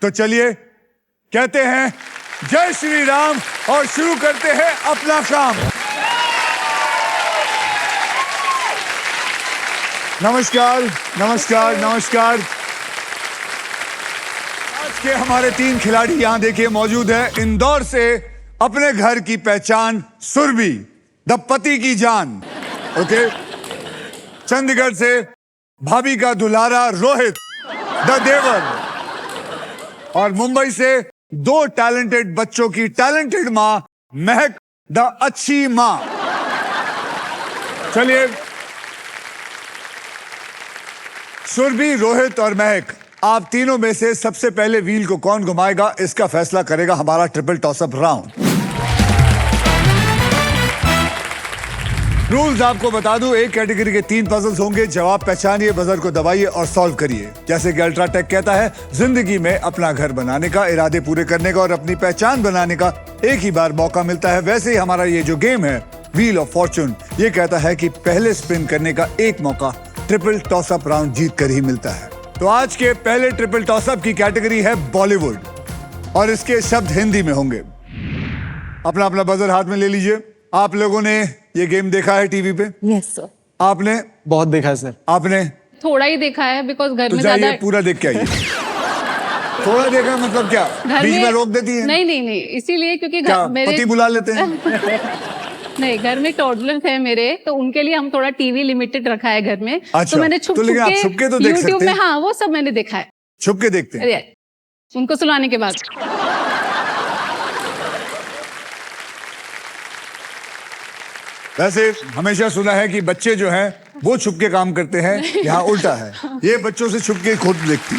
तो चलिए कहते हैं जय श्री राम और शुरू करते हैं अपना काम। नमस्कार नमस्कार नमस्कार। आज के हमारे 3 खिलाड़ी यहां देखिए मौजूद है। इंदौर से अपने घर की पहचान सुरभि, द पति की जान, ओके। चंडीगढ़ से भाभी का दुलारा रोहित, द देवर। और मुंबई से 2 टैलेंटेड बच्चों की टैलेंटेड मां महक, द अच्छी मां। चलिए सुरभि, रोहित और महक, आप तीनों में से सबसे पहले व्हील को कौन घुमाएगा इसका फैसला करेगा हमारा ट्रिपल टॉसअप राउंड। रूल्स आपको बता दूं, एक कैटेगरी के 3 पजल्स होंगे। जवाब पहचानिए, बजर को दबाइए और सॉल्व करिए। जैसे कि अल्ट्राटेक कहता है, जिंदगी में अपना घर बनाने का, इरादे पूरे करने का और अपनी पहचान बनाने का एक ही बार मौका मिलता है। वैसे ही हमारा ये जो गेम है व्हील ऑफ फॉर्चून, ये कहता है कि पहले स्पिन करने का एक मौका ट्रिपल टॉसअप राउंड जीत कर ही मिलता है। तो आज के पहले ट्रिपल टॉसअप की कैटेगरी है बॉलीवुड और इसके शब्द हिंदी में होंगे। अपना अपना बजर हाथ में ले लीजिए। आप लोगों ने ये गेम देखा है टीवी पे? Yes sir. आपने? बहुत देखा है सर। आपने? थोड़ा ही देखा है बिकॉज घर तो में ज्यादा। पूरा देख के आइए। थोड़ा देखा मतलब क्या? बीच में रोक देती है? नहीं इसीलिए क्योंकि क्या मेरे पति बुला लेते हैं? नहीं, घर में टॉडलर्स है मेरे, तो उनके लिए हम थोड़ा टीवी लिमिटेड रखा है घर में। अच्छा, तो मैंने छुप तो लेकिन आप छुप के तो देख यूट्यूब सकते में, हैं। हाँ वो सब मैंने देखा है। छुप के देखते हैं? उनको सुलाने के बाद। वैसे हमेशा सुना है कि बच्चे जो हैं वो छुप के काम करते हैं, यहाँ उल्टा है। ये बच्चों से छुप के खुद देखती।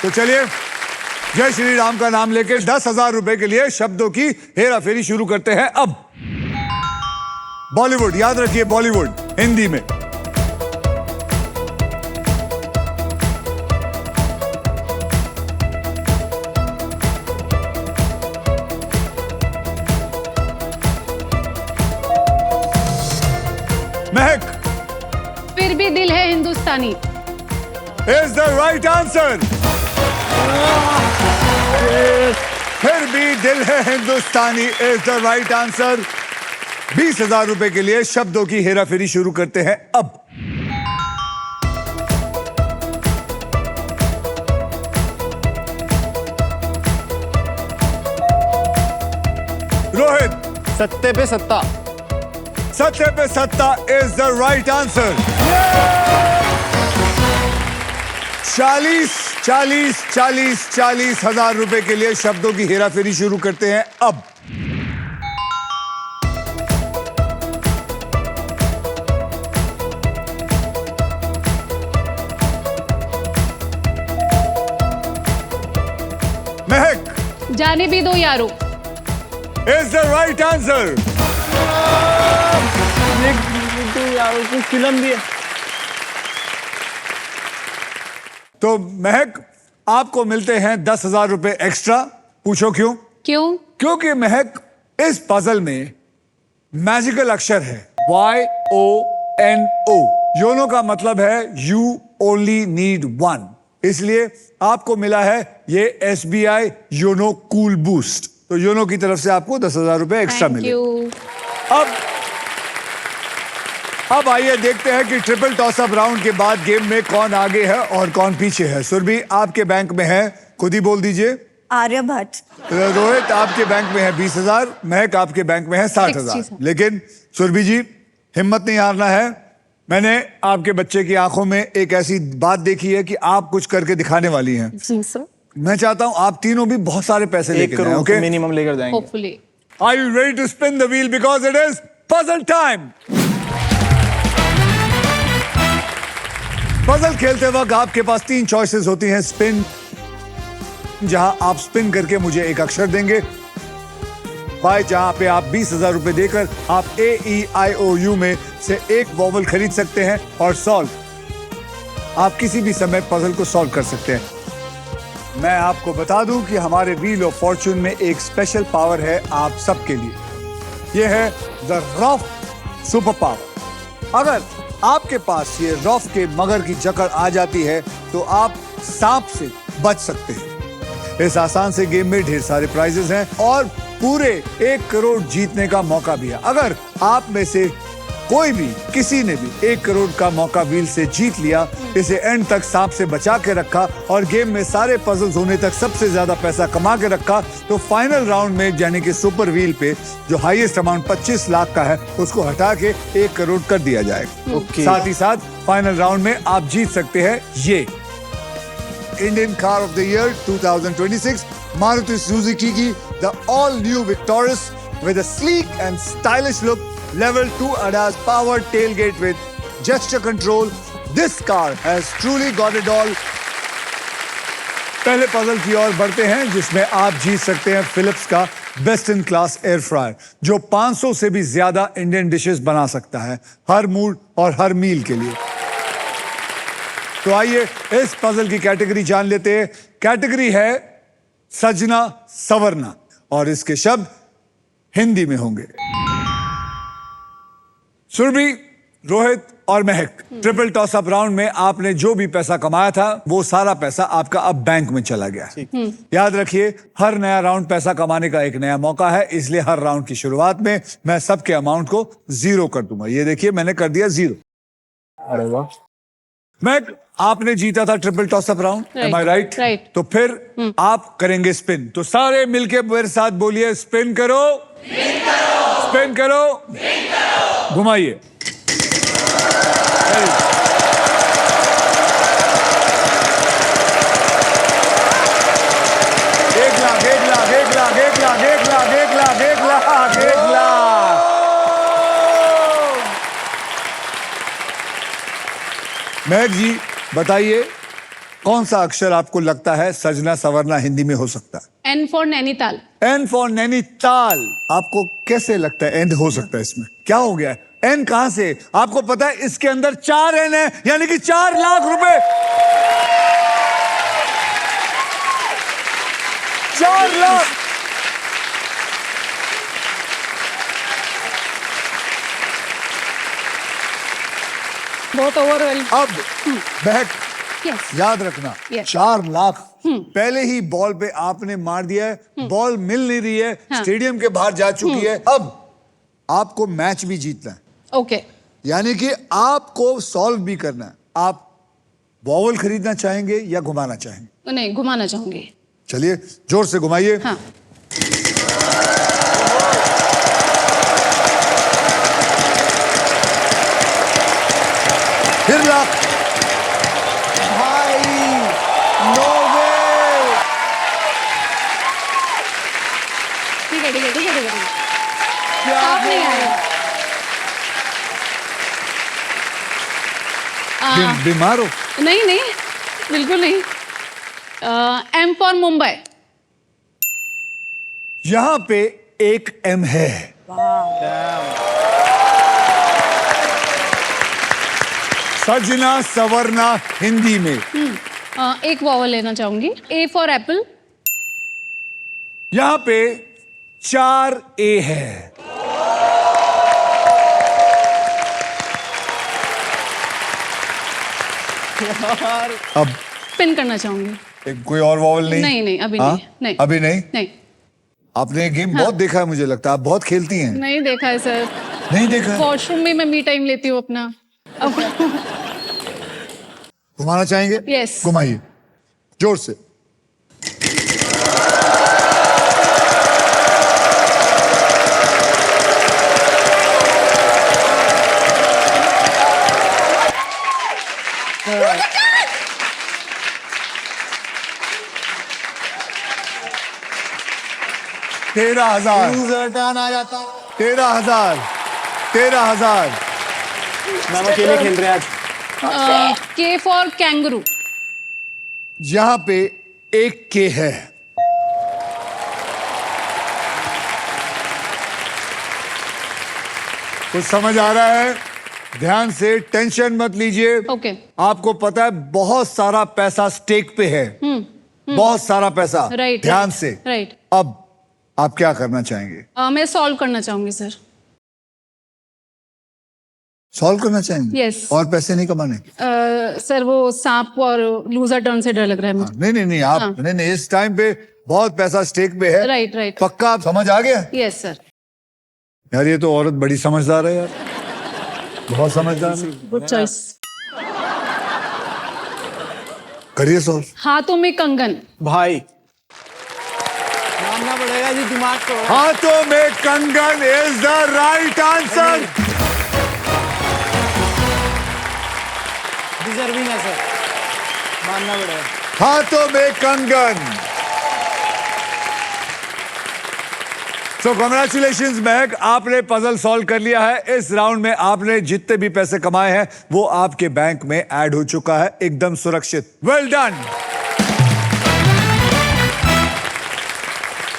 तो चलिए जय श्री राम का नाम लेकर 10,000 रुपए के लिए शब्दों की हेरा फेरी शुरू करते हैं। अब बॉलीवुड, याद रखिए बॉलीवुड हिंदी में। महक, फिर भी दिल है हिंदुस्तानी। Is the right answer. फिर भी दिल है हिंदुस्तानी इज द राइट आंसर। 20,000 रुपए के लिए शब्दों की हेरा फेरी शुरू करते हैं अब। रोहित, सत्ते पे सत्ता। सत्ते पे सत्ता इज द राइट आंसर। 40,000 रुपए के लिए शब्दों की हेरा फेरी शुरू करते हैं अब। महक, जाने भी दो यारो। Is the right answer. Film भी है। तो महक, आपको मिलते हैं 10,000 रुपए एक्स्ट्रा। पूछो क्यों? क्यों? क्योंकि महक, इस पजल में मैजिकल अक्षर है YONO। योनो का मतलब है यू ओनली नीड वन, इसलिए आपको मिला है ये SBI योनो कूल बूस्ट। तो योनो की तरफ से आपको 10,000 रुपए एक्स्ट्रा मिले। अब आइए देखते हैं कि ट्रिपल टॉसअप राउंड के बाद गेम में कौन आगे है और कौन पीछे है। सुरभि आपके बैंक में है, खुद ही बोल दीजिए। आर्यभट्ट। रोहित आपके बैंक में है 20,000, महक आपके बैंक में है 60,000। लेकिन सुरभि जी, हिम्मत नहीं हारना है। मैंने आपके बच्चे की आंखों में एक ऐसी बात देखी है कि आप कुछ करके दिखाने वाली हैं। जी सर। मैं चाहता हूं आप तीनों भी बहुत सारे पैसे लेकर जाएं, ओके? मिनिमम लेकर जाएंगे। Hopefully. Are you ready to spin the wheel because it is puzzle time? Puzzle खेलते वक्त आपके पास 3 चॉइसेस होती हैं। स्पिन, जहां आप स्पिन करके मुझे एक अक्षर देंगे। बाय, जहां पे आप 20,000 रुपए देकर आप AEIOU में से एक वॉवल खरीद सकते हैं। और सॉल्व, आप किसी भी समय पजल को सॉल्व कर सकते हैं। मैं आपको बता दूं कि हमारे व्हील ऑफ फॉर्चून में एक स्पेशल पावर है आप सबके लिए। यह है द रफ सुपर पावर। अगर आपके पास ये रॉफ के मगर की जकड़ आ जाती है तो आप सांप से बच सकते हैं। इस आसान से गेम में ढेर सारे प्राइजेस हैं और पूरे 1 करोड़ जीतने का मौका भी है। अगर आप में से कोई भी किसी ने भी 1 करोड़ का मौका व्हील से जीत लिया, इसे एंड तक सांप से बचा के रखा और गेम में सारे पजल्स होने तक सबसे ज्यादा पैसा कमा के रखा, तो फाइनल राउंड में यानी कि सुपर व्हील पे जो हाईएस्ट अमाउंट 25 लाख का है उसको हटा के 1 करोड़ कर दिया जाएगा। ओके। साथ ही साथ फाइनल राउंड में आप जीत सकते हैं ये Indian car of the year 2026 Maruti Suzuki की the all new Victoris with a sleek and stylish look, level 2 ADAS powered tailgate with gesture control. This car has truly got it all. पहले puzzle की ओर बढ़ते हैं जिसमें आप जीत सकते हैं Philips का best in class air fryer जो 500 से भी ज्यादा इंडियन डिशेस बना सकता है हर मूड और हर मील के लिए। तो आइए इस पजल की कैटेगरी जान लेते हैं। कैटेगरी है सजना सवरना और इसके शब्द हिंदी में होंगे। सुरभि, रोहित और महक, ट्रिपल टॉस अप राउंड में आपने जो भी पैसा कमाया था वो सारा पैसा आपका अब बैंक में चला गया। याद रखिए हर नया राउंड पैसा कमाने का एक नया मौका है, इसलिए हर राउंड की शुरुआत में मैं सबके अमाउंट को 0 कर दूंगा। ये देखिए मैंने कर दिया 0। अरे वाह। महक, आपने जीता था triple toss up round, am I right? Right. तो फिर आप करेंगे स्पिन। तो सारे मिलके मेरे साथ बोलिए स्पिन करो, स्पिन करो, घुमाइए। 1 लाख, 1 लाख, 1 लाख, 1 लाख, 1 लाख, 1 लाख, 1 लाख, 1 लाख। महक जी बताइए कौन सा अक्षर आपको लगता है सजना सवरना हिंदी में हो सकता है? N for Nainital. N for Nainital. आपको कैसे लगता है एंड हो सकता है इसमें? क्या हो गया है? एन कहां से? आपको पता है इसके अंदर 4 एन है यानी कि 4 लाख रुपए। 4 लाख। बहुत ओवरवेल। अब बहक यस। याद रखना Yes. 4 लाख पहले ही बॉल पे आपने मार दिया है, बॉल मिल नहीं रही है, हाँ. स्टेडियम के बाहर जा चुकी है। अब आपको मैच भी जीतना है, ओके। यानी कि आपको सॉल्व भी करना है। आप वॉवल खरीदना चाहेंगे या घुमाना चाहेंगे? नहीं, घुमाना चाहूंगी। चलिए जोर से घुमाइए। हाँ। फिर लाख। भाई नो वे। ठीक है, ठीक है, ठीक है, ठीक है। क्या आप नहीं आए। बीमार हो? नहीं नहीं, बिल्कुल नहीं। M for Mumbai. यहां पे एक एम है। सजना सवरना हिंदी में। एक वॉवल लेना चाहूंगी। A for Apple. यहां पे 4 ए है। अब पिन करना चाहूंगी। कोई और वॉवल नहीं? नहीं नहीं, अभी हाँ? नहीं। नहीं अभी नहीं? नहीं। आपने गेम बहुत देखा है, मुझे लगता है आप बहुत खेलती हैं। नहीं देखा है सर। नहीं देखा है? वॉशरूम में मैं मी टाइम लेती हूँ अपना। घुमाना चाहेंगे? Yes. घुमाइए जोर से। तेरह हजार। टर्न आ जाता। 13,000। 13,000। मैम अकेले खेल रहे हैं आज। K for kangaroo. यहां पे एक के है। कुछ समझ आ रहा है? ध्यान से, टेंशन मत लीजिए। ओके। आपको पता है बहुत सारा पैसा स्टेक पे है। बहुत सारा पैसा। राइट। ध्यान से। राइट। अब आप क्या करना चाहेंगे? मैं सॉल्व करना चाहूंगी सर। सॉल्व करना चाहेंगे? Yes. और पैसे नहीं कमाने? सर वो सांप और लूजर टर्न से डर लग रहा है मुझे। नहीं नहीं नहीं, आप हाँ। नहीं, इस टाइम पे बहुत पैसा स्टेक पे है। राइट। पक्का आप समझ आ गया? Yes sir. यार ये तो औरत बड़ी समझदार है यार, बहुत समझदार है। Good choice. करिए सॉल्व। हाथों में कंगन। भाई मानना पड़ेगा जी, दिमाग तो हाथों में कंगन is the right answer. Deserving है सर, मानना पड़ेगा। हाथों में कंगन। सो कॉन्ग्रेचुलेशंस महक, आपने पजल सॉल्व कर लिया है। इस राउंड में आपने जितने भी पैसे कमाए हैं वो आपके बैंक में ऐड हो चुका है, एकदम सुरक्षित। Well done.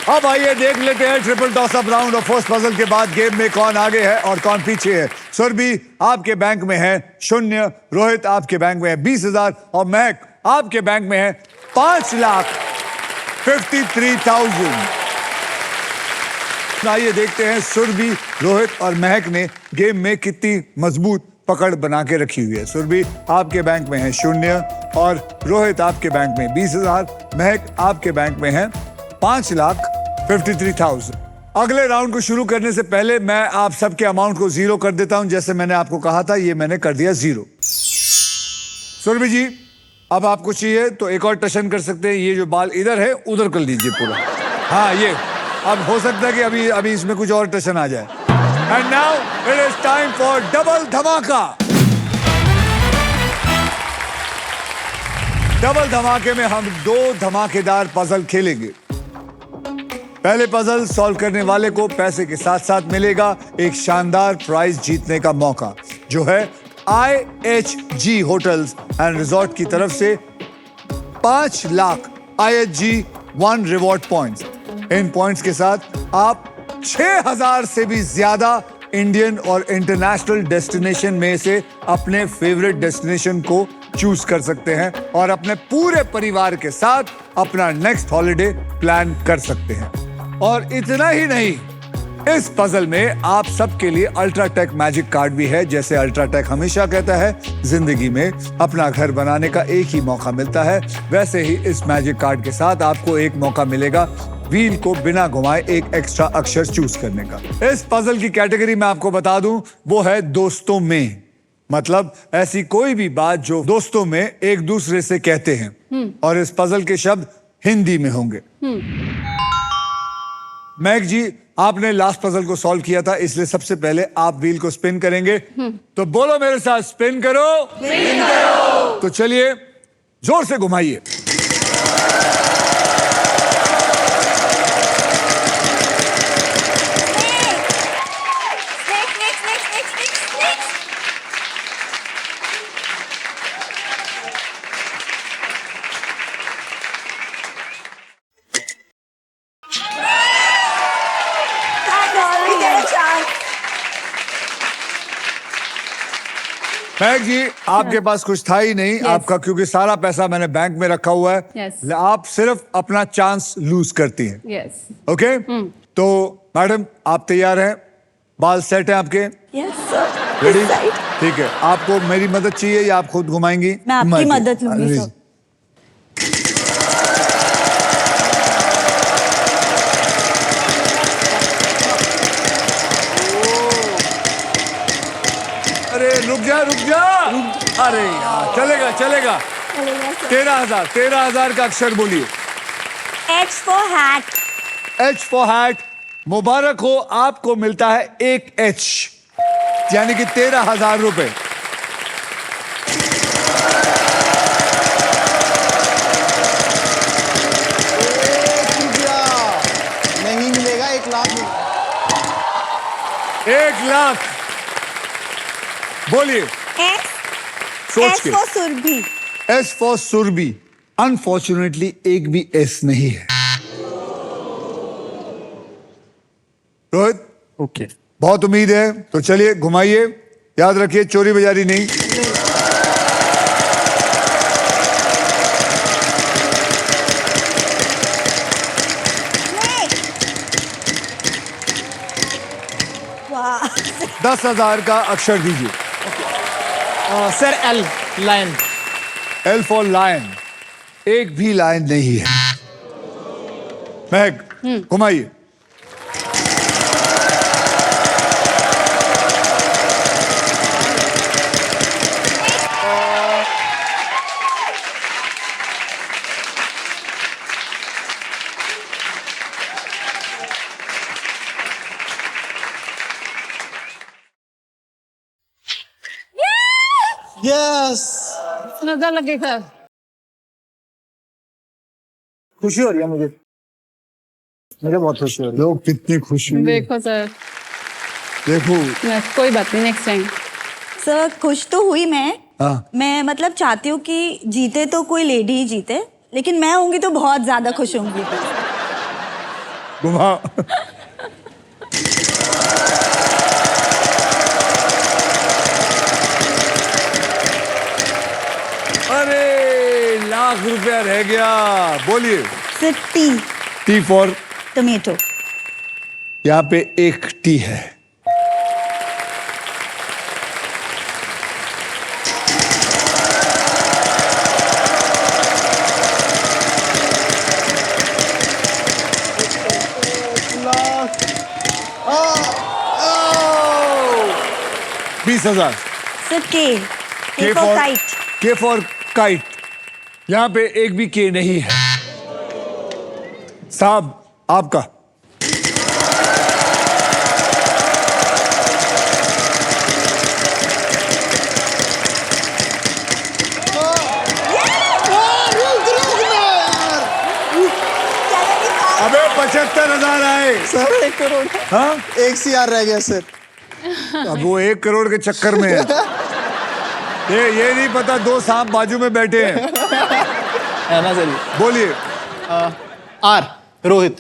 अब आइए देख लेते हैं ट्रिपल टॉस अप राउंड और फर्स्ट पजल के बाद गेम में कौन आगे है और कौन पीछे है। सुरभि आपके बैंक में है 0, रोहित आपके बैंक में है 20,000 और महक आपके बैंक में है 5,53,000। आइए देखते हैं सुरभि, रोहित और महक ने गेम में कितनी मजबूत पकड़ बना के रखी हुई है। सुरभि आपके बैंक में है 0 और रोहित आपके बैंक में 20,000, महक आपके बैंक में है 5,53,000। अगले राउंड को शुरू करने से पहले मैं आप सबके अमाउंट को 0 कर देता हूं। जैसे मैंने आपको कहा था, ये मैंने कर दिया 0। सुरभि जी, अब आपको चाहिए तो एक और टशन कर सकते हैं। ये जो बाल इधर है उधर कर लीजिए पूरा। हाँ, ये अब हो सकता है कि अभी इसमें कुछ और टशन आ जाए। And now it is time for double धमाका। डबल धमाके में हम 2 धमाकेदार पजल खेलेंगे। पहले पजल सॉल्व करने वाले को पैसे के साथ साथ मिलेगा एक शानदार प्राइज जीतने का मौका, जो है IHG होटल्स एंड रिजॉर्ट की तरफ से 5 लाख IHG 1 रिवॉर्ड पॉइंट्स। इन पॉइंट्स के साथ आप 6,000 से भी ज्यादा इंडियन और इंटरनेशनल डेस्टिनेशन में से अपने फेवरेट डेस्टिनेशन को चूज कर सकते हैं और अपने पूरे परिवार के साथ अपना नेक्स्ट हॉलिडे प्लान कर सकते हैं। और इतना ही नहीं, इस पजल में आप सबके लिए अल्ट्राटेक मैजिक कार्ड भी है। जैसे अल्ट्राटेक हमेशा कहता है, जिंदगी में अपना घर बनाने का एक ही मौका मिलता है, वैसे ही इस मैजिक कार्ड के साथ आपको एक मौका मिलेगा व्हील को बिना घुमाए एक एक्स्ट्रा अक्षर चूज करने का। इस पजल की कैटेगरी मैं आपको बता दूं, वो है दोस्तों में। मतलब ऐसी कोई भी बात जो दोस्तों में एक दूसरे से कहते हैं, और इस पजल के शब्द हिंदी में होंगे। महक जी, आपने लास्ट पजल को सॉल्व किया था, इसलिए सबसे पहले आप व्हील को स्पिन करेंगे। तो बोलो मेरे साथ, स्पिन करो। स्पिन करो। तो चलिए जोर से घुमाइए। महक जी, आपके पास कुछ था ही नहीं। आपका क्योंकि सारा पैसा मैंने बैंक में रखा हुआ है। आप सिर्फ अपना चांस लूज करती हैं। ओके, तो मैडम आप तैयार हैं? बाल सेट हैं आपके? रेडी? ठीक है। आपको मेरी मदद चाहिए या आप खुद घुमाएंगी? मैं आपकी मदद लूंगी सर। अरे रुक जा। अरे यार, चलेगा। 13,000 का अक्षर बोलिए। H for hat। H for hat। मुबारक हो, आपको मिलता है एक H, यानी कि 13,000 रुपए। नहीं मिलेगा, 1 लाख मिलेगा। 1 लाख बोलिए। सोच के। S for Surbhi. S for Surbhi. Unfortunately एक भी S नहीं है। रोहित, ओके, बहुत उम्मीद है, तो चलिए घुमाइए। याद रखिए, चोरी बाजारी नहीं। वाह। 10,000 का अक्षर दीजिए। Sir L, lion. L for lion, एक भी लायन नहीं है। महक घुमाइए। यस। नजर लगे सर। खुशी हो रही है मुझे बहुत खुशी हो रही है। लोग कितनी खुशी हुई। देखो सर, देखो। कोई बात नहीं, नेक्स्ट टाइम। सर खुश तो हुई मैं। हाँ। मैं मतलब चाहती हूँ कि जीते तो कोई लेडी ही जीते, लेकिन मैं होंगी तो बहुत ज्यादा खुश होंगी। घुमा। अरे लाख रुपया रह गया। बोलिए। Sir T, T for, tomato. यहाँ पे एक टी है। बीस 20,000। सर के for kite. K for kite, यहाँ पे एक भी के नहीं है। साहब आपका। अबे 75,000 आए। सर 1 करोड़। हाँ, 1 CR रह गया सर। अब वो 1 करोड़ के चक्कर में है। ये नहीं पता 2 सांप बाजू में बैठे हैं। है ना सर? बोलिए। R, Rohit.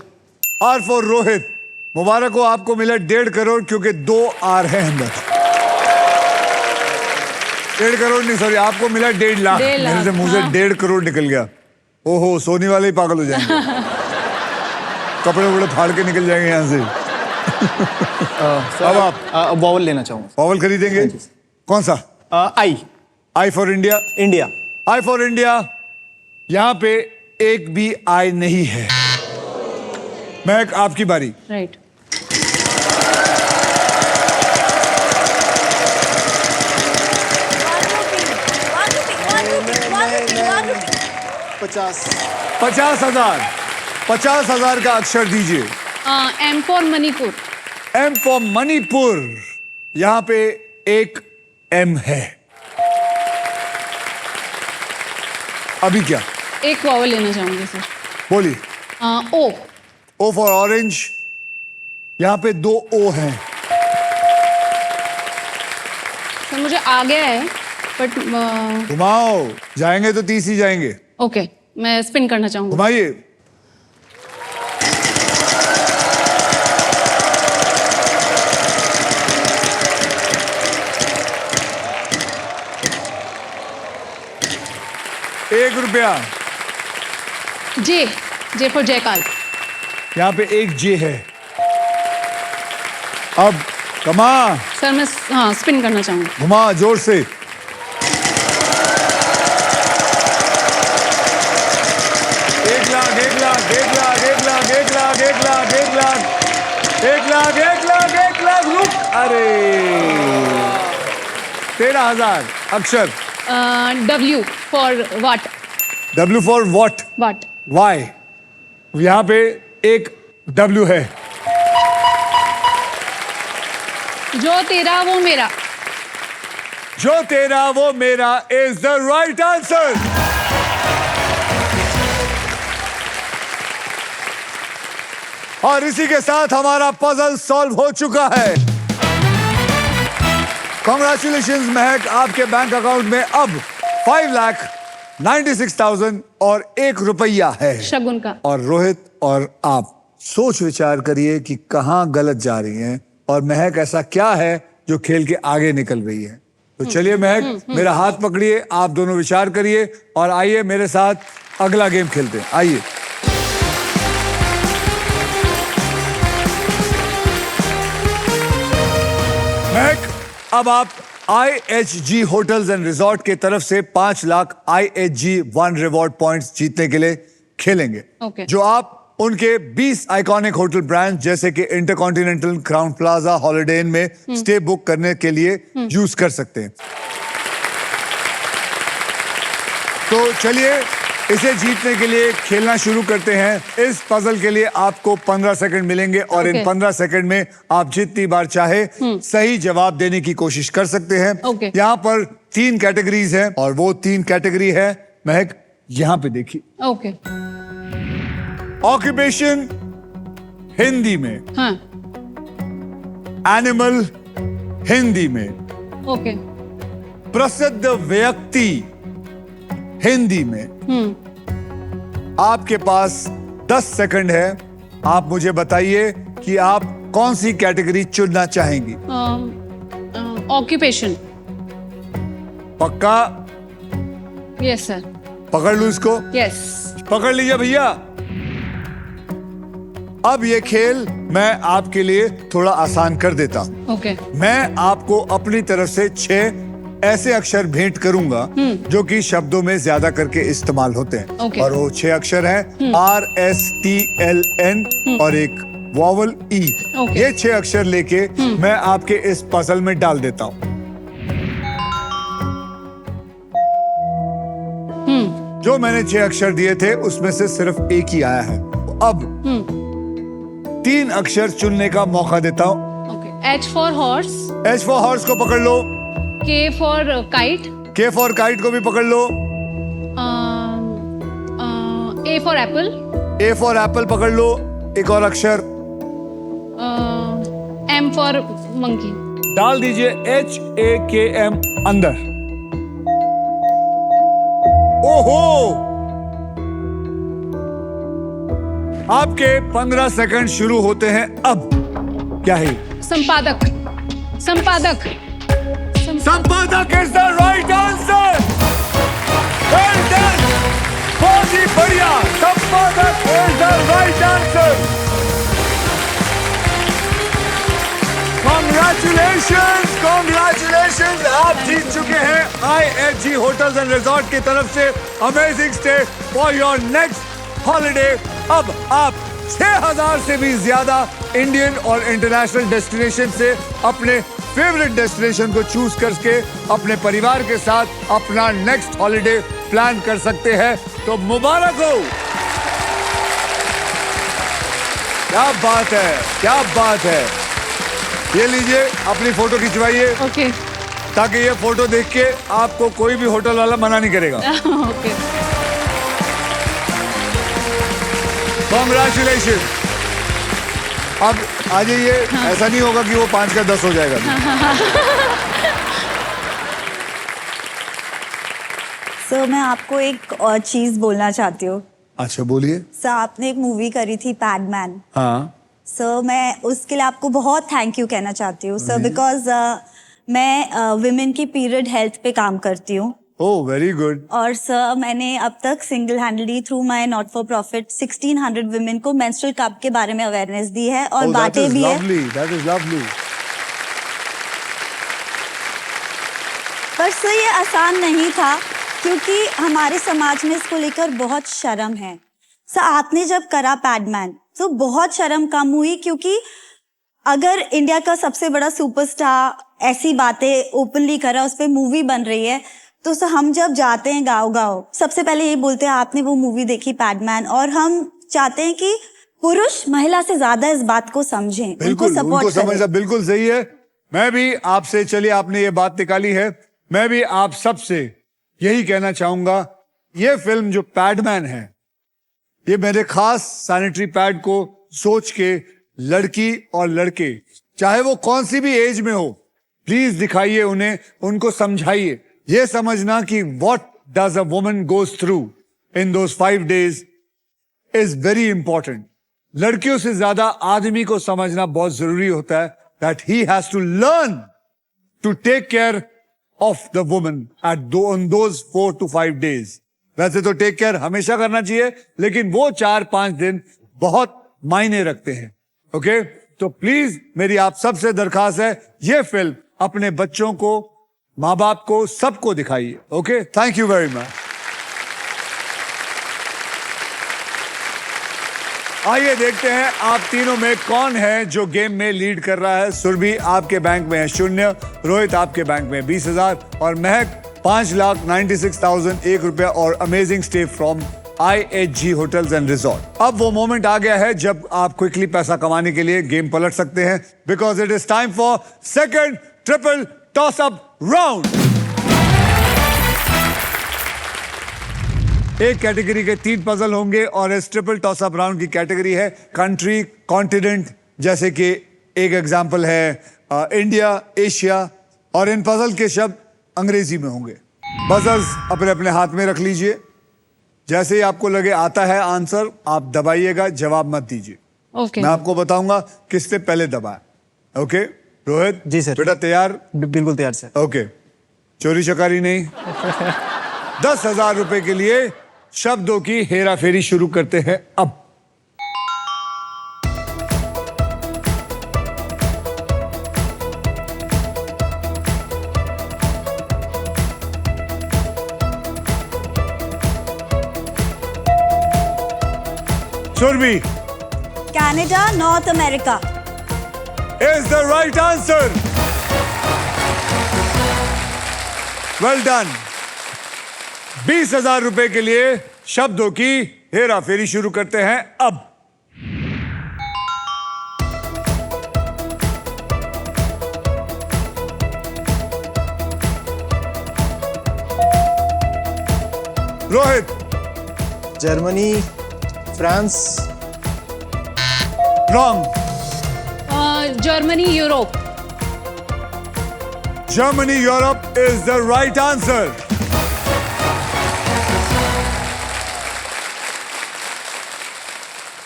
R for Rohit. मुबारक हो, आपको मिला 1.5 करोड़, क्योंकि 2 आर है अंदर। 1.5 करोड़ नहीं, सॉरी, आपको मिला 1.5 लाख। 1.5 लाख, मेरे से मुंह से हाँ। 1.5 करोड़ निकल गया। ओहो, सोनी वाले ही पागल हो जाएंगे। कपड़े वपड़े फाड़ के निकल जाएंगे यहाँ से। अब आप बॉल लेना चाहूंगा। पावल खरीदेंगे? कौन सा? I. I for India. India. I for India, यहाँ पे एक भी आई नहीं है। महक आपकी बारी। राइट। ₹50। 50,000। 50,000 का अक्षर दीजिए। M for Manipur. M for Manipur, यहाँ पे एक एम है। अभी क्या? एक वॉवल लेना चाहूंगी सर। बोलिए। ओ। ओ फॉर ऑरेंज, यहाँ पे 2 ओ हैं। सर मुझे आ गया है, बट घुमाओ, जाएंगे तो 30 ही जाएंगे। ओके, मैं स्पिन करना चाहूंगा। घुमाइए। ₹1। J for Jaykal. यहाँ पे एक जे है। अब कमा, सर मैं स्पिन करना चाहूंगा। घुमा जोर से। एक लाख, 1 लाख, 1 लाख, 1 लाख, 1 लाख, 1 लाख, 1 लाख, 1 लाख, 1 लाख, 1 लाख, रुक। अरे 13,000। अक्षर? W for watt. W for watt? Watt. Y, यहाँ पे एक W है। जो तेरा वो मेरा। जो तेरा वो मेरा इज द राइट आंसर। और इसी के साथ हमारा पजल सॉल्व हो चुका है। कॉन्ग्रेचुलेशंस महक, आपके बैंक अकाउंट में अब 5,96,000 और ₹1 है शगुन का। और रोहित और आप सोच विचार करिए कि कहां गलत जा रही हैं और महक ऐसा क्या है जो खेल के आगे निकल रही है। तो चलिए महक, मेरा हाथ पकड़िए, आप दोनों विचार करिए और आइए मेरे साथ अगला गेम खेलते हैं। आइए। महक, अब आप IHG होटल्स एंड रिजॉर्ट के तरफ से 5 लाख IHG 1 रिवॉर्ड पॉइंट्स जीतने के लिए खेलेंगे, Okay. जो आप उनके 20 आइकॉनिक होटल ब्रांड जैसे कि इंटरकॉन्टिनेंटल, क्राउन प्लाजा, हॉलिडे इन में स्टे बुक करने के लिए यूज कर सकते हैं। तो चलिए इसे जीतने के लिए खेलना शुरू करते हैं। इस पजल के लिए आपको 15 सेकंड मिलेंगे और इन Okay. 15 सेकंड में आप जितनी बार चाहे सही जवाब देने की कोशिश कर सकते हैं। Okay. यहाँ पर 3 कैटेगरीज हैं और वो 3 कैटेगरी है, महक यहाँ पे देखिए। ओके। ऑक्यूपेशन हिंदी में, हाँ। एनिमल हिंदी में, ओके। प्रसिद्ध व्यक्ति हिंदी में। आपके पास 10 सेकंड है। आप मुझे बताइए कि आप कौन सी कैटेगरी चुनना चाहेंगी। ऑक्यूपेशन। पक्का? Yes sir. पकड़ लूं इसको? यस। पकड़ लीजिए भैया। अब ये खेल मैं आपके लिए थोड़ा आसान कर देता हूं। ओके। मैं आपको अपनी तरफ से 6 ऐसे अक्षर भेंट करूंगा जो कि शब्दों में ज्यादा करके इस्तेमाल होते हैं। Okay. और वो 6 अक्षर हैं RSTLN और एक वॉवल E। Okay. ये 6 अक्षर लेके मैं आपके इस पजल में डाल देता हूं। जो मैंने 6 अक्षर दिए थे उसमें से सिर्फ एक ही आया है। अब 3 अक्षर चुनने का मौका देता हूं। Okay. H for horse. H for horse को पकड़ लो। K for kite. K for kite को भी पकड़ लो। A for apple. A for apple पकड़ लो। एक और अक्षर M for monkey. डाल दीजिए HAKM अंदर। ओहो, आपके 15 सेकंड शुरू होते हैं अब। क्या है? संपादक। संपादक। संपादक is the right answer. Well done, बहुत ही बढ़िया। संपादक is the right answer. Congratulations, congratulations. आप जीत चुके हैं IHG होटल्स एंड रिजॉर्ट की तरफ से amazing stay for your next holiday. अब आप 6000 से भी ज्यादा इंडियन और इंटरनेशनल डेस्टिनेशन से अपने फेवरेट डेस्टिनेशन को चूज करके अपने परिवार के साथ अपना नेक्स्ट हॉलिडे प्लान कर सकते हैं। तो मुबारक हो। क्या बात है, क्या बात है। ये लीजिए, अपनी फोटो खिंचवाइए ओके। ताकि ये फोटो देख के आपको कोई भी होटल वाला मना नहीं करेगा। ओके। कॉन्ग्रेचुलेशन। अब आ जाइए। ऐसा नहीं होगा कि वो 5 का 10 हो जाएगा। सर मैं आपको एक और चीज बोलना चाहती हूँ। अच्छा बोलिए। सर आपने एक मूवी करी थी पैडमैन। हाँ। सर मैं उसके लिए आपको बहुत थैंक यू कहना चाहती हूँ सर, बिकॉज मैं विमेन की पीरियड हेल्थ पे काम करती हूँ। Oh very good. और सर मैंने अब तक single हैंडली through my not for profit 1600 women को मेंस्ट्रुअल कप के बारे में अवेयरनेस दी है और बांटे भी है। That is lovely. पर सर ये आसान नहीं था क्योंकि हमारे समाज में इसको लेकर बहुत शर्म है। सर आपने जब करा पैडमैन तो बहुत शर्म कम हुई, क्योंकि अगर इंडिया का सबसे बड़ा सुपरस्टार ऐसी बातें ओपनली कर रहा है, उस पर मूवी बन रही है, तो सर हम जब जाते हैं गाँव सबसे पहले ये बोलते हैं आपने वो मूवी देखी पैडमैन, और हम चाहते हैं कि पुरुष महिला से ज्यादा इस बात को समझें, बिल्कुल, उनको उनको सपोर्ट समझना करें। बिल्कुल सही है। मैं भी आपसे, चलिए आपने ये बात निकाली है, मैं भी आप सबसे यही कहना चाहूंगा, ये फिल्म जो पैडमैन है, ये मेरे खास सैनिटरी पैड को सोच के लड़की और लड़के चाहे वो कौन सी भी एज में हो, प्लीज दिखाइए उन्हें, उनको समझाइए। ये समझना कि what does a woman goes through in those 5 days is very important. लड़कियों से ज्यादा आदमी को समझना बहुत जरूरी होता है, that he has to learn to take care of the woman at on those 4 to 5 days। वैसे तो टेक केयर हमेशा करना चाहिए, लेकिन वो 4-5 दिन बहुत मायने रखते हैं। ओके, तो प्लीज मेरी आप सबसे दरखास्त है, ये फिल्म अपने बच्चों को माँ बाप को, सबको दिखाइए। Okay, thank you very much. आइए देखते हैं आप तीनों में कौन है जो गेम में लीड कर रहा है। सुरभि आपके बैंक में है 0, रोहित आपके बैंक में 20,000 और महक 5,96,000 1 रुपया और amazing stay from IHG hotels and resort. अब वो मोमेंट आ गया है जब आप क्विकली पैसा कमाने के लिए गेम पलट सकते हैं, because it is time for second triple toss up round. एक कैटेगरी के 3 पजल होंगे और इस ट्रिपल टॉस अप राउंड की कैटेगरी है कंट्री, कॉन्टिनेंट, जैसे कि एक एग्जांपल है इंडिया, एशिया, और इन पजल के शब्द अंग्रेजी में होंगे। बजर्स अपने अपने हाथ में रख लीजिए। जैसे ही आपको लगे आता है आंसर, आप दबाइएगा, जवाब मत दीजिए। ओके। मैं आपको बताऊंगा किससे पहले दबाए। ओके रोहित? जी सर। बेटा तैयार? बिल्कुल तैयार सर। ओके, चोरी चकारी नहीं। 10,000 रुपए के लिए शब्दों की हेरा फेरी शुरू करते हैं अब। Surabhi Canada, North America. is the right answer. Well done. 20,000 रुपए के लिए शब्दों की हेरा फेरी शुरू करते हैं अब। Rohit? Germany, France. Wrong. Germany, Europe. Germany, Europe is the right answer.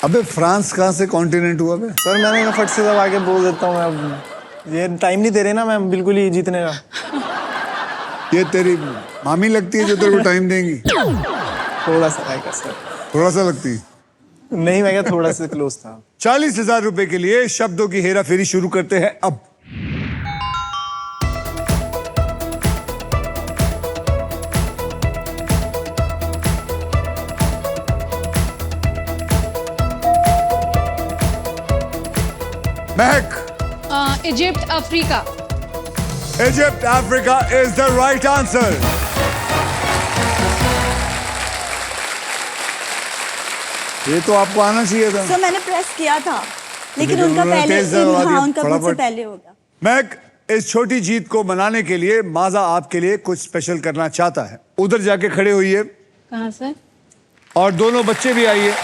अबे फ्रांस कहां से कॉन्टिनेंट हुआ बे? सर मैंने कहा फट से सब आगे बोल देता हूँ मैं। ये टाइम नहीं दे रहे ना मैम, बिल्कुल ही जीतने का। ये तेरी मामी लगती है जो तेरे को टाइम देंगी? थोड़ा सा आएगा सर। थोड़ा सा लगती है? नहीं, मैं क्या थोड़ा सा क्लोज था। 40,000 रुपए के लिए शब्दों की हेरा फेरी शुरू करते हैं अब। महक? Egypt, Africa. Egypt, Africa is the right answer. ये तो आपको आना चाहिए था। सर मैंने प्रेस किया था, लेकिन लेकिन उनका उन्होंने पहले, तेज दबा दिया, हाँ उनका मुझसे फटाफट। पहले होगा। महक, इस छोटी जीत को मनाने के लिए माजा आपके लिए कुछ स्पेशल करना चाहता है। उधर जाके खड़े होइए कहाँ से? और दोनों बच्चे भी आइए।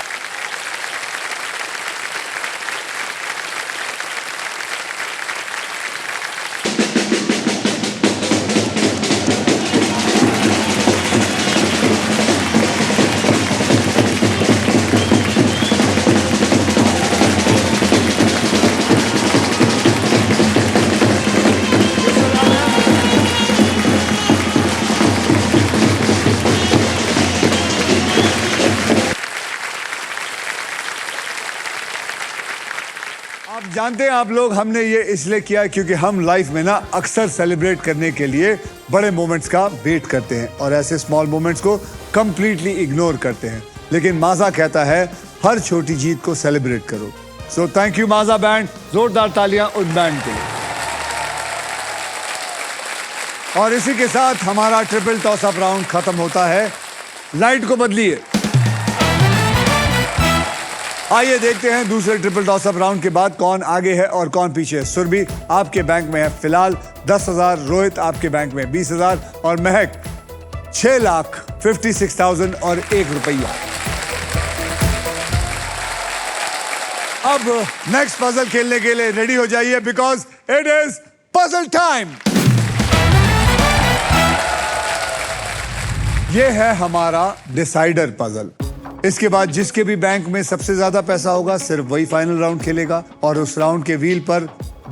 आप जानते हैं आप लोग, हमने ये इसलिए किया क्योंकि हम लाइफ में ना अक्सर सेलिब्रेट करने के लिए बड़े मोमेंट्स का वेट करते हैं और ऐसे स्मॉल मोमेंट्स को कंप्लीटली इग्नोर करते हैं। लेकिन माजा कहता है हर छोटी जीत को सेलिब्रेट करो। So thank you Maaza band, जोरदार तालियां उन बैंड के लिए। और इसी के साथ हमारा ट्रिपल टॉस अप राउंड खत्म होता है। लाइट को बदलिए। आइए देखते हैं दूसरे ट्रिपल टॉस अप राउंड के बाद कौन आगे है और कौन पीछे है। सुरभि आपके बैंक में है फिलहाल 10,000, रोहित आपके बैंक में 20,000 और महक 6,56,000 और 1 रुपया। अब नेक्स्ट पजल खेलने के लिए रेडी हो जाइए, because it is puzzle time. ये है हमारा डिसाइडर पजल। इसके बाद जिसके भी बैंक में सबसे ज्यादा पैसा होगा सिर्फ वही फाइनल राउंड खेलेगा और उस राउंड के व्हील पर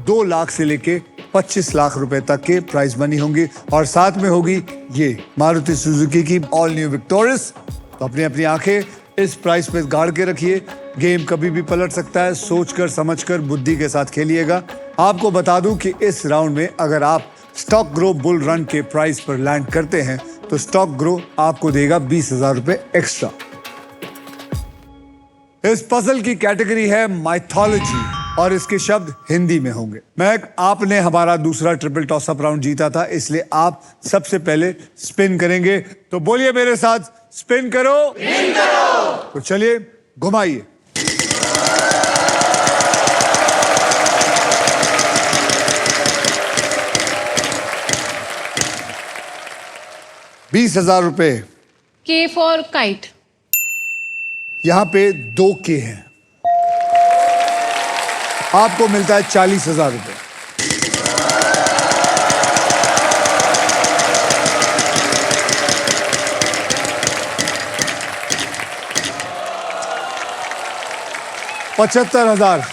2 लाख से लेके 25 लाख रुपए तक के प्राइज मनी होंगी और साथ में होगी ये मारुति सुजुकी की ऑल न्यू विक्टोरियस। तो अपनी अपनी आंखें इस प्राइस पे गाड़ के रखिए। गेम कभी भी पलट सकता है, सोचकर समझकर बुद्धि के साथ खेलिएगा। आपको बता दूं कि इस राउंड में अगर आप स्टॉक ग्रो बुल रन के प्राइस पर लैंड करते हैं तो स्टॉक ग्रो आपको देगा 20,000 रुपए एक्स्ट्रा। इस पजल की कैटेगरी है माइथोलॉजी और इसके शब्द हिंदी में होंगे। महक, आपने हमारा दूसरा ट्रिपल टॉस अप राउंड जीता था, इसलिए आप सबसे पहले स्पिन करेंगे। तो बोलिए मेरे साथ, स्पिन करो। तो चलिए घुमाइए। ₹20,000। K for kite. यहां पे 2 के हैं। आपको मिलता है ₹40,000। $75,000।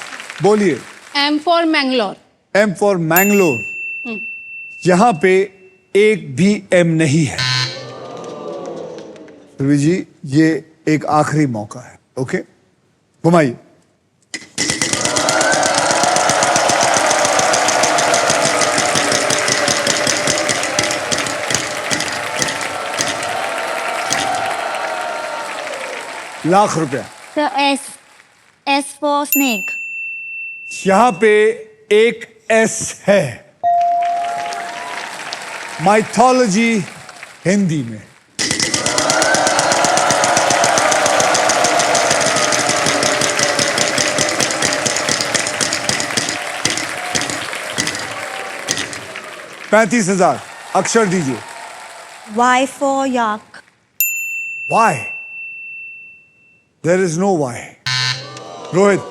बोलिए। M for Mangalore. M for Mangalore. यहां पे एक भी M नहीं है। रवि जी, ये एक आखिरी मौका है। Okay, घुमाइए। ₹1,00,000। So S for snake. यहां पे एक S है। माइथोलॉजी हिंदी में। ₹35,000। अक्षर दीजिए। Y for yak. Why? There is no why. Rohit.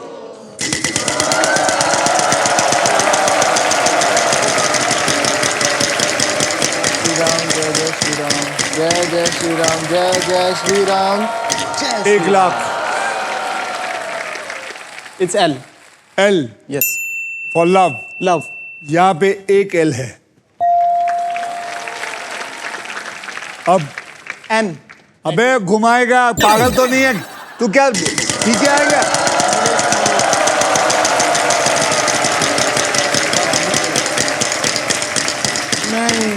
Shri Ram, जय जय श्री राम, जय जय श्री राम, जय Shri 1,00,000। It's L. L Yes. For love. Love. यहां पे एक L है। अब N. अबे घुमाएगा, पागल तो नहीं है तू? क्या ठीक आएगा? नहीं।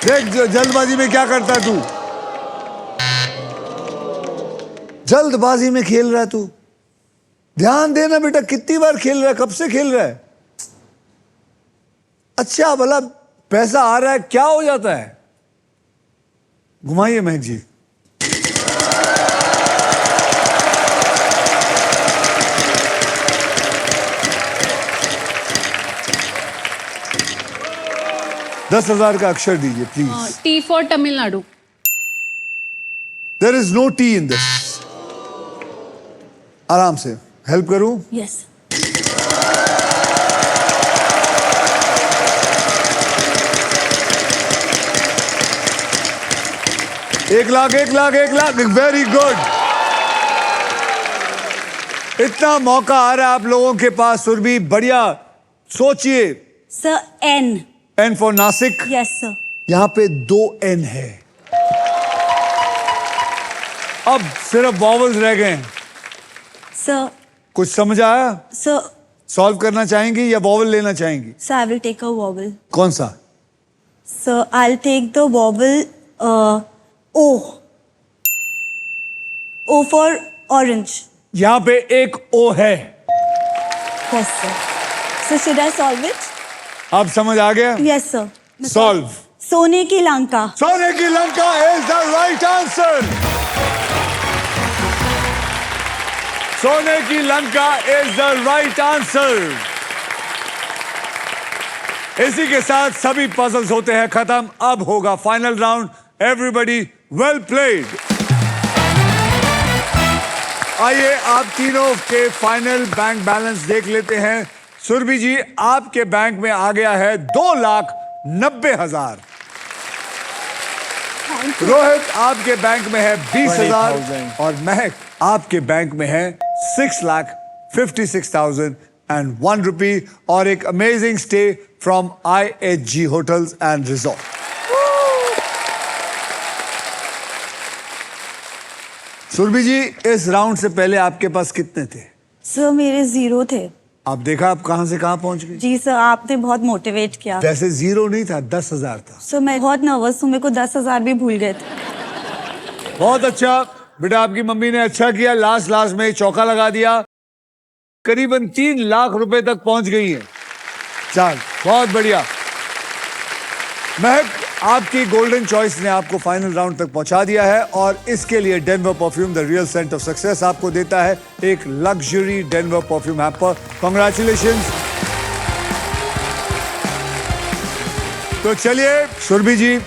देख जल्दबाजी में क्या करता है तू। जल्दबाजी में खेल रहा है तू। ध्यान देना बेटा, कितनी बार खेल रहा है, कब से खेल रहा है। अच्छा भला पैसा आ रहा है, क्या हो जाता है? घुमाइए महक जी। $10,000 का अक्षर दीजिए please. T for Tamil Nadu. There is no T in this. आराम से हेल्प करूं? Yes. एक लाख। Very good. इतना मौका आ रहा है आप लोगों के पास सुरभि, बढ़िया। सोचिए। Sir, N. N for Nashik. Yes, sir. यहां पे 2 N है। अब सिर्फ वॉवल्स रह गए हैं। Sir, कुछ समझ आया? sir, सॉल्व करना चाहेंगी या वॉवल लेना चाहेंगी? sir, I will take a vowel. कौन सा? Sir, I'll take the vowel O. O for orange. यहां पे एक O है। Yes, sir. So should I solve it? अब समझ आ गया? Yes, sir. सॉल्व। सोने की लंका. सोने की Lanka is the right answer. सोने की Lanka is the right answer. इसी के साथ सभी पजल्स होते हैं खत्म। अब होगा final round. Everybody well played. आइए आप तीनों के फाइनल बैंक बैलेंस देख लेते हैं। सुरभि जी, आपके बैंक में आ गया है 2,90,000। रोहित, आपके बैंक में है 20,000 और महक, आपके बैंक में है 6,56,001 रुपी और एक amazing stay from IHG hotels and resort. Surabhi ji, इस राउंड से पहले आपके पास कितने थे? सर मेरे 0 थे। अब देखा आप कहां से कहां पहुंच गए। जी सर, आपने बहुत मोटिवेट किया। वैसे 0 नहीं था, 10,000 था। सर मैं बहुत नर्वस हूँ, मेरे को 10,000 भी भूल गए थे। बहुत अच्छा बेटा, आपकी मम्मी ने अच्छा किया, लास्ट में चौका लगा दिया। करीबन 3 लाख रुपए तक पहुंच गई है। चल बहुत बढ़िया। महक, आपकी गोल्डन चॉइस ने आपको फाइनल राउंड तक पहुंचा दिया है और इसके लिए Denver perfume the real scent of success आपको देता है एक luxury Denver perfume hamper. Congratulations. तो चलिए सुरभि जी,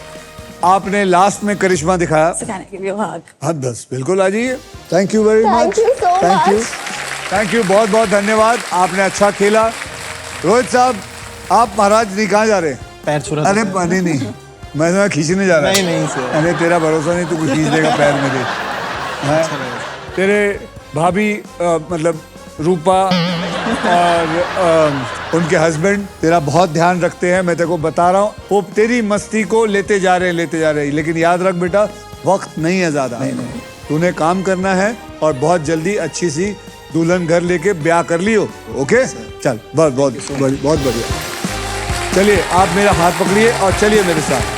आपने लास्ट में करिश्मा दिखाया। सिखाने के लिए भाग। हाँ बस बिल्कुल आ जाइए। Thank you very much. Thank you so much. Thank you, बहुत बहुत धन्यवाद, आपने अच्छा खेला। रोहित साहब, आप महाराज नहीं कहाँ जा रहे हैं? पैर छुरा। अरे पानी नहीं, मैं तुम्हें खींचने जा रहा हूँ। नहीं सर। अरे तेरा भरोसा नहीं, तू कुछ खींच देगा पैर में दे। हाँ? तेरे भाभी मतलब रूपा और उनके हस्बैंड तेरा बहुत ध्यान रखते हैं, मैं तेरे को बता रहा हूँ। वो तेरी मस्ती को लेते जा रहे हैं, लेकिन याद रख बेटा, वक्त नहीं है ज्यादा। तूने काम करना है और बहुत जल्दी अच्छी सी दुल्हन घर लेके ब्याह कर लियो। ओके चल, बहुत बढ़िया। चलिए आप मेरा हाथ पकड़िए और चलिए मेरे साथ।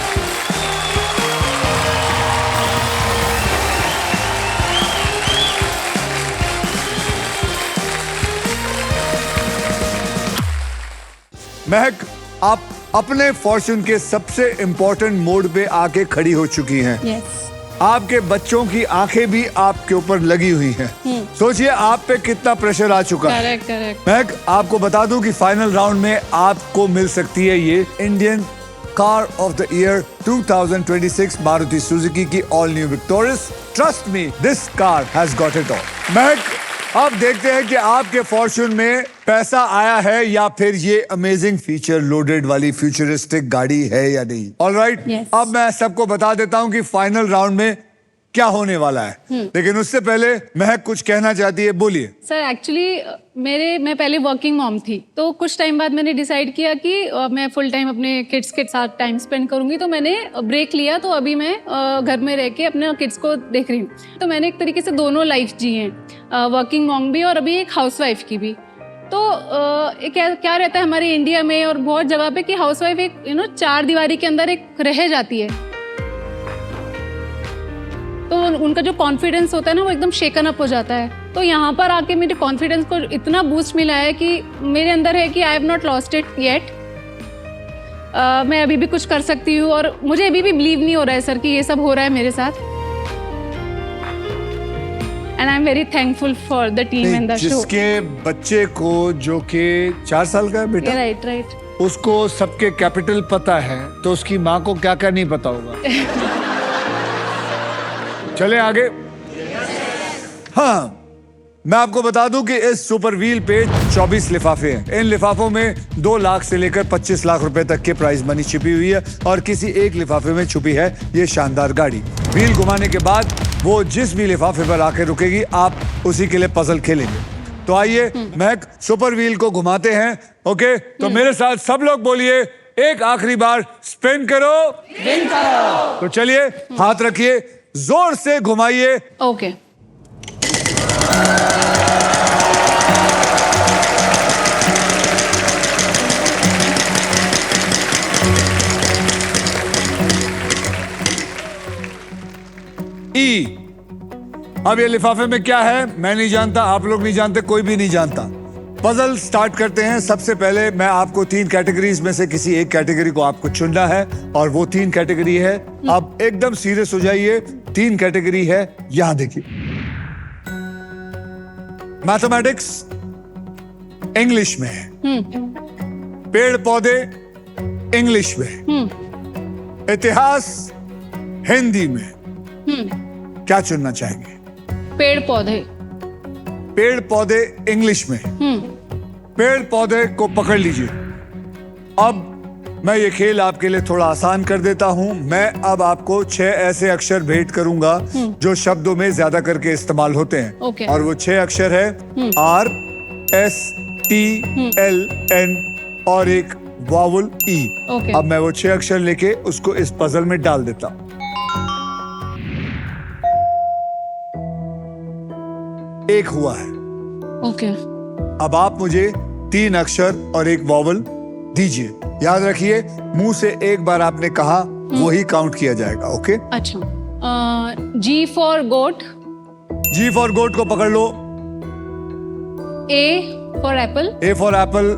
महक, आप अपने फॉर्च्यून के सबसे इंपॉर्टेंट मोड पे आके खड़ी हो चुकी हैं। यस। आपके बच्चों की आंखें भी आपके ऊपर लगी हुई हैं। सोचिए आप पे कितना प्रेशर आ चुका है। करेक्ट। महक, आपको बता दूं कि फाइनल राउंड में आपको मिल सकती है ये Indian car of the year 2026 Maruti Suzuki की all new Victoris. Trust me, this car has got it all. Mahak, अब देखते हैं कि आपके फॉर्च्यून में पैसा आया है या फिर ये अमेजिंग फीचर लोडेड वाली फ्यूचरिस्टिक गाड़ी है या नहीं। Alright, Yes. अब मैं सबको बता देता हूं कि फाइनल राउंड में क्या होने वाला है, लेकिन उससे पहले महक कुछ कहना चाहती है, बोलिए। सर एक्चुअली मैं पहले वर्किंग मॉम थी, तो कुछ टाइम बाद मैंने डिसाइड किया कि मैं फुल टाइम अपने किड्स के साथ टाइम स्पेंड करूंगी, तो मैंने ब्रेक लिया। तो अभी मैं घर में रह के अपने किड्स को देख रही हूँ। तो मैंने एक तरीके से दोनों लाइफ जी हैं, वर्किंग मॉम भी और अभी एक हाउसवाइफ की भी। तो क्या रहता है हमारे इंडिया में और बहुत जगह पे कि हाउसवाइफ एक 4 दीवारी के अंदर एक रह जाती है, तो उनका जो कॉन्फिडेंस होता है ना वो एकदम शेकन अप हो जाता है। तो यहाँ पर आके मेरे कॉन्फिडेंस को इतना बूस्ट मिला है कि मेरे अंदर है कि I have not lost it yet. मैं अभी भी कुछ कर सकती हूँ और मुझे अभी भी बिलीव नहीं हो रहा है सर कि ये सब हो रहा है मेरे साथ। And I am very thankful for the team in the show. जिसके बच्चे को, जो कि 4 साल का है बेटा, राइट, उसको सबके कैपिटल पता है, तो उसकी माँ को क्या क्या नहीं पता होगा। चले आगे। हाँ, मैं आपको बता दूं कि इस सुपर व्हील पे 24 लिफाफे हैं। इन लिफाफों में 2 लाख से लेकर 25 लाख रुपए तक के प्राइस मनी छिपी हुई है और किसी एक लिफाफे में छुपी है ये शानदार गाड़ी। व्हील घुमाने के बाद वो जिस भी लिफाफे पर आके रुकेगी, आप उसी के लिए पजल खेलेंगे। तो आइए महक, सुपर व्हील को घुमाते हैं। ओके, तो मेरे साथ सब लोग बोलिए, एक आखिरी बार स्पिन करो। तो चलिए, हाथ रखिए, जोर से घुमाइए। ओके। ई। अब ये लिफाफे में क्या है मैं नहीं जानता, आप लोग नहीं जानते, कोई भी नहीं जानता। पजल स्टार्ट करते हैं। सबसे पहले मैं आपको 3 कैटेगरीज में से किसी एक कैटेगरी को आपको चुनना है और वो 3 कैटेगरी है। अब एकदम सीरियस हो जाइए। 3 कैटेगरी है, यहां देखिए। मैथमेटिक्स इंग्लिश में है, पेड़ पौधे इंग्लिश में, इतिहास हिंदी में। क्या चुनना चाहेंगे? पेड़ पौधे। पेड़ पौधे इंग्लिश में। पेड़ पौधे को पकड़ लीजिए। अब मैं ये खेल आपके लिए थोड़ा आसान कर देता हूं। मैं अब आपको 6 ऐसे अक्षर भेंट करूंगा जो शब्दों में ज्यादा करके इस्तेमाल होते हैं। Okay. और वो 6 अक्षर है R S T L N और एक वावल E। Okay. अब मैं वो 6 अक्षर लेके उसको इस पजल में डाल देता हूं। एक हुआ है। ओके। अब आप मुझे 3 अक्षर और एक वॉवल दीजिए। याद रखिए, मुंह से एक बार आपने कहा वो ही काउंट किया जाएगा। ओके? अच्छा, जी for goat, ji for goat को पकड़ लो। A for apple, A for apple,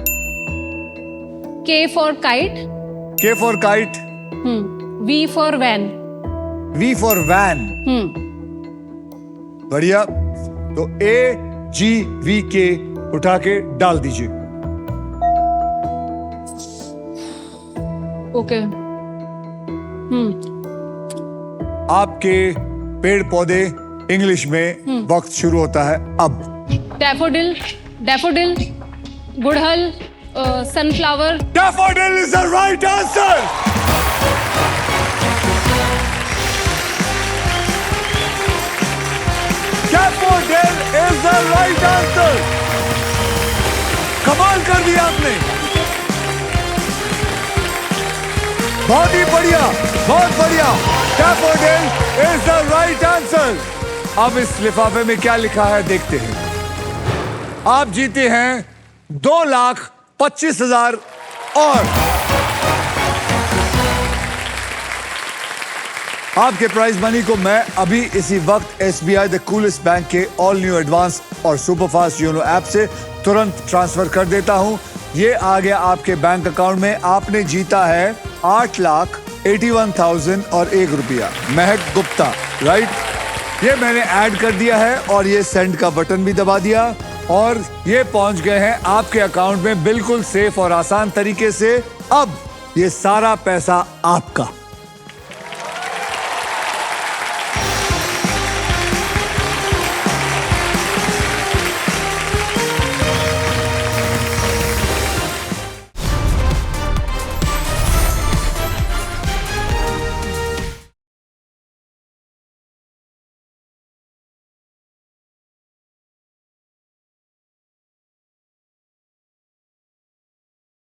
K for kite, K for kite, V for van, V for van. बढ़िया। तो ए जी वी के उठा के डाल दीजिए। ओके। आपके पेड़ पौधे इंग्लिश में वक्त शुरू होता है अब। डैफोडिल, डैफोडिल, गुड़हल, sunflower. Daffodil is the right answer. Daffodil is the right answer. कमाल कर दिया आपने, बहुत ही बढ़िया, बहुत बढ़िया। Daffodil is the right answer. अब इस लिफाफे में क्या लिखा है देखते हैं। आप जीते हैं 2,25,000 और आपके प्राइज मनी को मैं अभी इसी वक्त SBI द कूलेस्ट बैंक के ऑल न्यू एडवांस और सुपरफास्ट योनो ऐप से तुरंत ट्रांसफर कर देता हूं। ये आ गया आपके बैंक अकाउंट में। आपने जीता है 8,81,000 और 1 रुपया। महक गुप्ता, राइट? ये मैंने ऐड कर दिया है और ये सेंड का बटन भी दबा दिया और ये पहुंच गए हैं आपके अकाउंट में बिल्कुल सेफ और आसान तरीके से। अब ये सारा पैसा आपका।